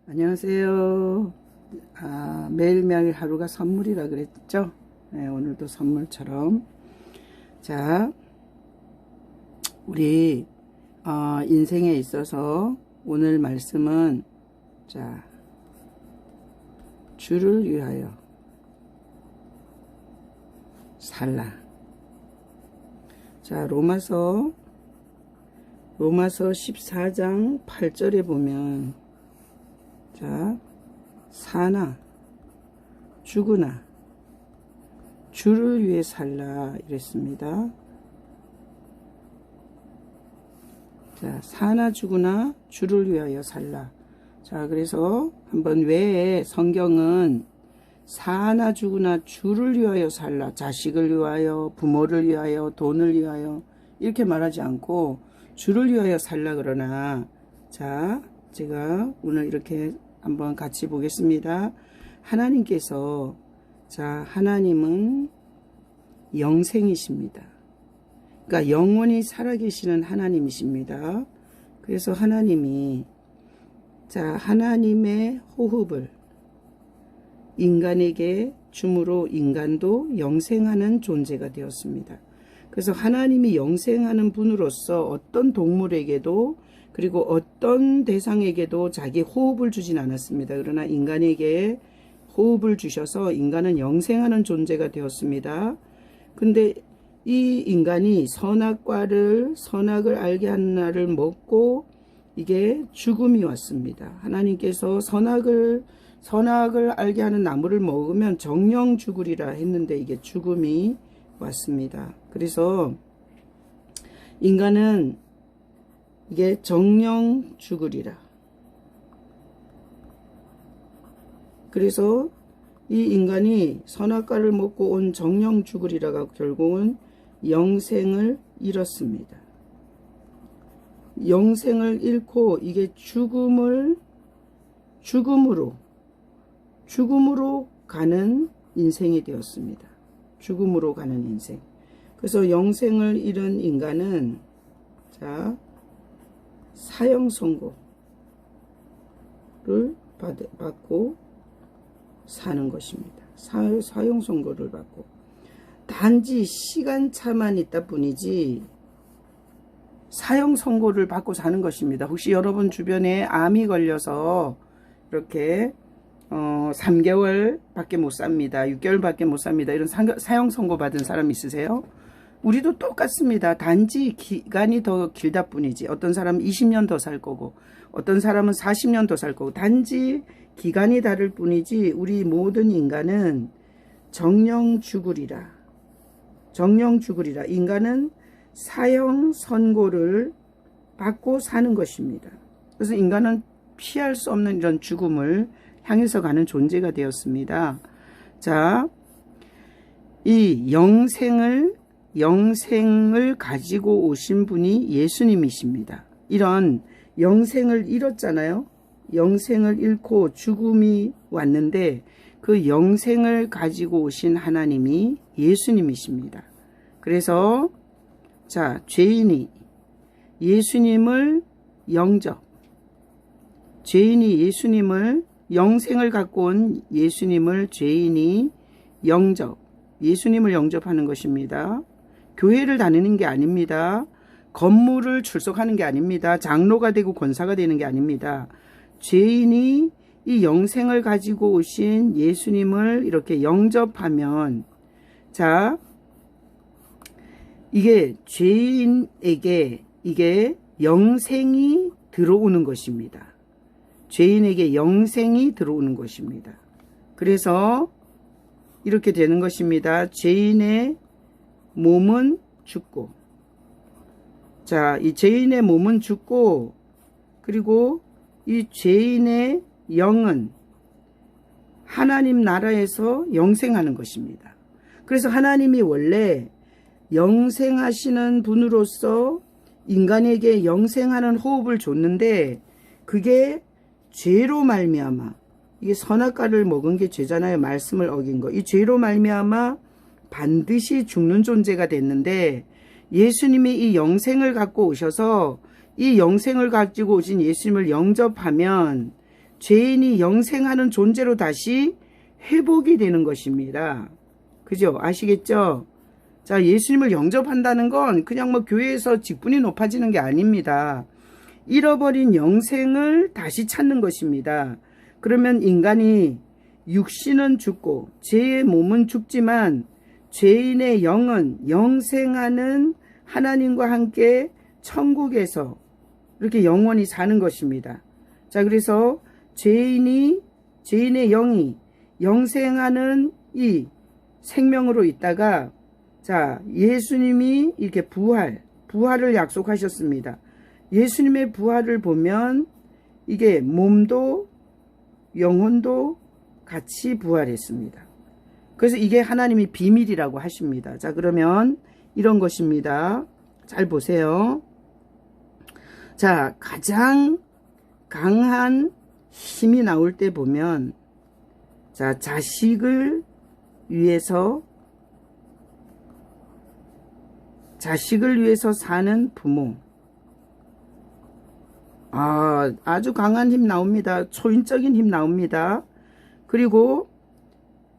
안녕하세요. 매일매일 하루가 선물이라 그랬죠? 네, 오늘도 선물처럼. 자, 우리 인생에 있어서 오늘 말씀은 자, 주를 위하여 살라. 자, 로마서 14장 8절에 보면 자, 사나 죽으나 주를 위해 살라 이랬습니다. 자, 사나 죽으나 주를 위하여 살라. 자, 그래서 한번 왜 성경은 사나 죽으나 주를 위하여 살라, 자식을 위하여, 부모를 위하여, 돈을 위하여 이렇게 말하지 않고 주를 위하여 살라 그러나, 자, 제가 오늘 이렇게 한번 같이 보겠습니다. 하나님께서, 자, 하나님은 영생이십니다. 그러니까 영원히 살아계시는 하나님이십니다. 그래서 하나님이, 자, 하나님의 호흡을 인간에게 줌으로 인간도 영생하는 존재가 되었습니다. 그래서 하나님이 영생하는 분으로서 어떤 동물에게도 그리고 어떤 대상에게도 자기 호흡을 주진 않았습니다. 그러나 인간에게 호흡을 주셔서 인간은 영생하는 존재가 되었습니다. 근데 이 인간이 선악을 알게 하는 날을 먹고 이게 죽음이 왔습니다. 하나님께서 선악을 알게 하는 나무를 먹으면 정령 죽으리라 했는데 이게 죽음이 왔습니다. 그래서 인간은 이게 정령 죽으리라. 그래서 이 인간이 선악과를 먹고 온 정령 죽으리라가 결국은 영생을 잃었습니다. 영생을 잃고 이게 죽음으로 가는 인생이 되었습니다. 죽음으로 가는 인생. 그래서 영생을 잃은 인간은 자, 사형 선고를 받고 사는 것입니다. 사형 선고를 받고 단지 시간차만 있다 뿐이지 사형 선고를 받고 사는 것입니다. 혹시 여러분 주변에 암이 걸려서 이렇게 3개월밖에 못 삽니다. 6개월밖에 못 삽니다. 이런 사형 선고 받은 사람 있으세요? 우리도 똑같습니다. 단지 기간이 더 길다 뿐이지. 어떤 사람은 20년 더 살 거고 어떤 사람은 40년 더 살 거고 단지 기간이 다를 뿐이지 우리 모든 인간은 정령 죽으리라. 인간은 사형 선고를 받고 사는 것입니다. 그래서 인간은 피할 수 없는 이런 죽음을 향해서 가는 존재가 되었습니다. 자, 이 영생을 가지고 오신 분이 예수님이십니다. 이런 영생을 잃었잖아요. 영생을 잃고 죽음이 왔는데 그 영생을 가지고 오신 하나님이 예수님이십니다. 그래서 자, 죄인이 예수님을 영생을 갖고 온 예수님을 죄인이 예수님을 영접하는 것입니다. 교회를 다니는 게 아닙니다. 건물을 출석하는 게 아닙니다. 장로가 되고 권사가 되는 게 아닙니다. 죄인이 이 영생을 가지고 오신 예수님을 이렇게 영접하면 자, 이게 죄인에게 이게 영생이 들어오는 것입니다. 죄인에게 영생이 들어오는 것입니다. 그래서 이렇게 되는 것입니다. 죄인의 몸은 죽고, 자, 이 죄인의 몸은 죽고, 그리고 이 죄인의 영은 하나님 나라에서 영생하는 것입니다. 그래서 하나님이 원래 영생하시는 분으로서 인간에게 영생하는 호흡을 줬는데 그게 죄로 말미암아, 이게 선악과를 먹은 게 죄잖아요. 말씀을 어긴 거. 이 죄로 말미암아 반드시 죽는 존재가 됐는데 예수님이 이 영생을 갖고 오셔서 이 영생을 가지고 오신 예수님을 영접하면 죄인이 영생하는 존재로 다시 회복이 되는 것입니다. 그죠? 아시겠죠? 자, 예수님을 영접한다는 건 그냥 뭐 교회에서 직분이 높아지는 게 아닙니다. 잃어버린 영생을 다시 찾는 것입니다. 그러면 인간이 육신은 죽고 죄의 몸은 죽지만 죄인의 영은 영생하는 하나님과 함께 천국에서 이렇게 영원히 사는 것입니다. 자, 그래서 죄인의 영이 영생하는 이 생명으로 있다가 자, 예수님이 이렇게 부활을 약속하셨습니다. 예수님의 부활을 보면 이게 몸도 영혼도 같이 부활했습니다. 그래서 이게 하나님이 비밀이라고 하십니다. 자, 그러면 이런 것입니다. 잘 보세요. 자, 가장 강한 힘이 나올 때 보면 자, 자식을 위해서 사는 부모. 아주 강한 힘 나옵니다. 초인적인 힘 나옵니다. 그리고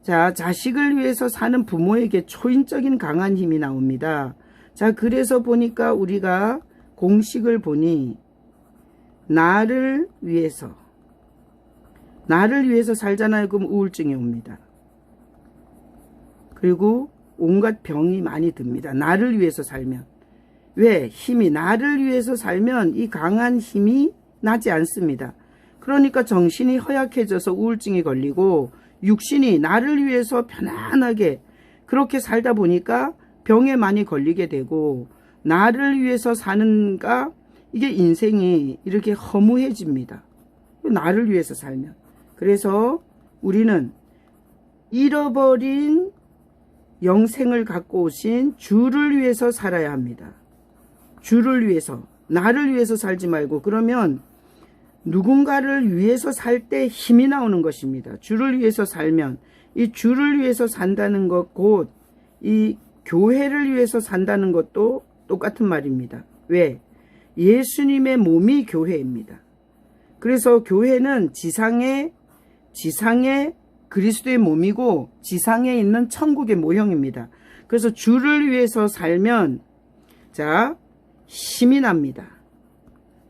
자, 자식을 위해서 사는 부모에게 초인적인 강한 힘이 나옵니다. 자, 그래서 보니까 우리가 공식을 보니 나를 위해서 살잖아요. 그럼 우울증이 옵니다. 그리고 온갖 병이 많이 듭니다. 나를 위해서 살면. 왜? 힘이 나를 위해서 살면 이 강한 힘이 나지 않습니다. 그러니까 정신이 허약해져서 우울증이 걸리고 육신이 나를 위해서 편안하게 그렇게 살다 보니까 병에 많이 걸리게 되고 나를 위해서 사는가 이게 인생이 이렇게 허무해집니다. 나를 위해서 살면. 그래서 우리는 잃어버린 영생을 갖고 오신 주를 위해서 살아야 합니다. 주를 위해서, 나를 위해서 살지 말고 그러면 누군가를 위해서 살 때 힘이 나오는 것입니다. 주를 위해서 살면 이 주를 위해서 산다는 것 곧 이 교회를 위해서 산다는 것도 똑같은 말입니다. 왜? 예수님의 몸이 교회입니다. 그래서 교회는 지상의 그리스도의 몸이고 지상에 있는 천국의 모형입니다. 그래서 주를 위해서 살면 자, 힘이 납니다.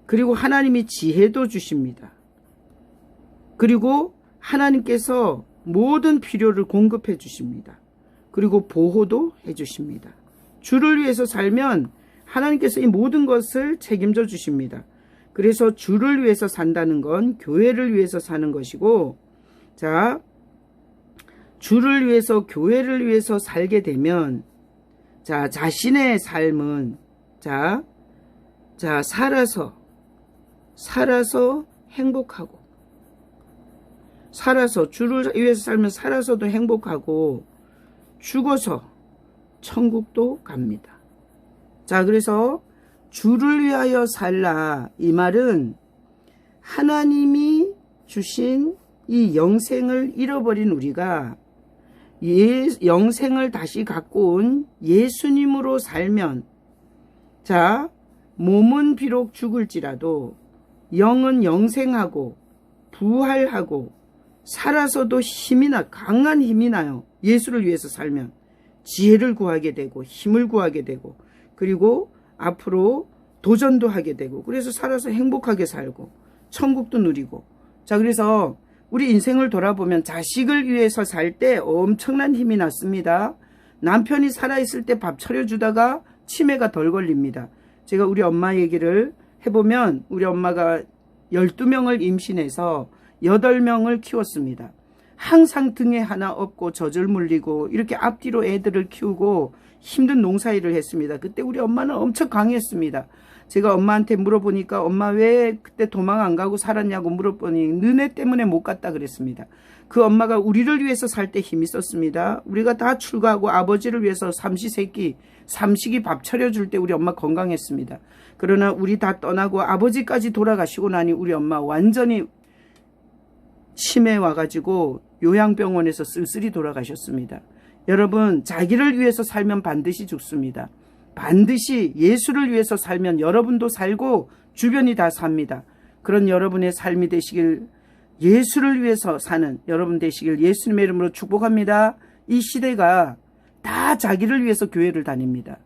그리고 하나님이 지혜도 주십니다. 그리고 하나님께서 모든 필요를 공급해 주십니다. 그리고 보호도 해 주십니다. 주를 위해서 살면 하나님께서 이 모든 것을 책임져 주십니다. 그래서 주를 위해서 산다는 건 교회를 위해서 사는 것이고 자, 주를 위해서 교회를 위해서 살게 되면 자, 자신의 삶은 자, 살아서 행복하고 주를 위해서 살면 살아서도 행복하고 죽어서 천국도 갑니다. 자, 그래서 주를 위하여 살라 이 말은 하나님이 주신 이 영생을 잃어버린 우리가 영생을 다시 갖고 온 예수님으로 살면 자, 몸은 비록 죽을지라도 영은 영생하고 부활하고 살아서도 강한 힘이 나요. 예수를 위해서 살면 지혜를 구하게 되고 힘을 구하게 되고 그리고 앞으로 도전도 하게 되고 그래서 살아서 행복하게 살고 천국도 누리고 자, 그래서 우리 인생을 돌아보면 자식을 위해서 살 때 엄청난 힘이 났습니다. 남편이 살아있을 때 밥 차려주다가 치매가 덜 걸립니다. 제가 우리 엄마 얘기를 해보면 우리 엄마가 12명을 임신해서 8명을 키웠습니다. 항상 등에 하나 업고 젖을 물리고 이렇게 앞뒤로 애들을 키우고 힘든 농사일을 했습니다. 그때 우리 엄마는 엄청 강했습니다. 제가 엄마한테 물어보니까 엄마 왜 그때 도망 안 가고 살았냐고 물어보니 너네 때문에 못 갔다 그랬습니다. 그 엄마가 우리를 위해서 살 때 힘이 있었습니다. 우리가 다 출가하고 아버지를 위해서 삼식이 밥 차려줄 때 우리 엄마 건강했습니다. 그러나 우리 다 떠나고 아버지까지 돌아가시고 나니 우리 엄마 완전히 치매 와가지고 요양병원에서 쓸쓸히 돌아가셨습니다. 여러분, 자기를 위해서 살면 반드시 죽습니다. 반드시 예수를 위해서 살면 여러분도 살고 주변이 다 삽니다. 그런 여러분의 삶이 되시길 예수를 위해서 사는 여러분 되시길 예수님의 이름으로 축복합니다. 이 시대가 다 자기를 위해서 교회를 다닙니다.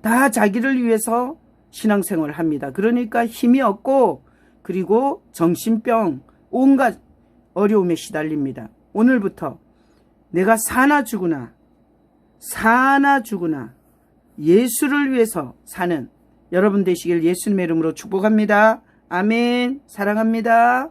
다 자기를 위해서 신앙생활을 합니다. 그러니까 힘이 없고 그리고 정신병 온갖 어려움에 시달립니다. 오늘부터 내가 사나 죽으나 예수를 위해서 사는 여러분 되시길 예수님의 이름으로 축복합니다. 아멘. 사랑합니다.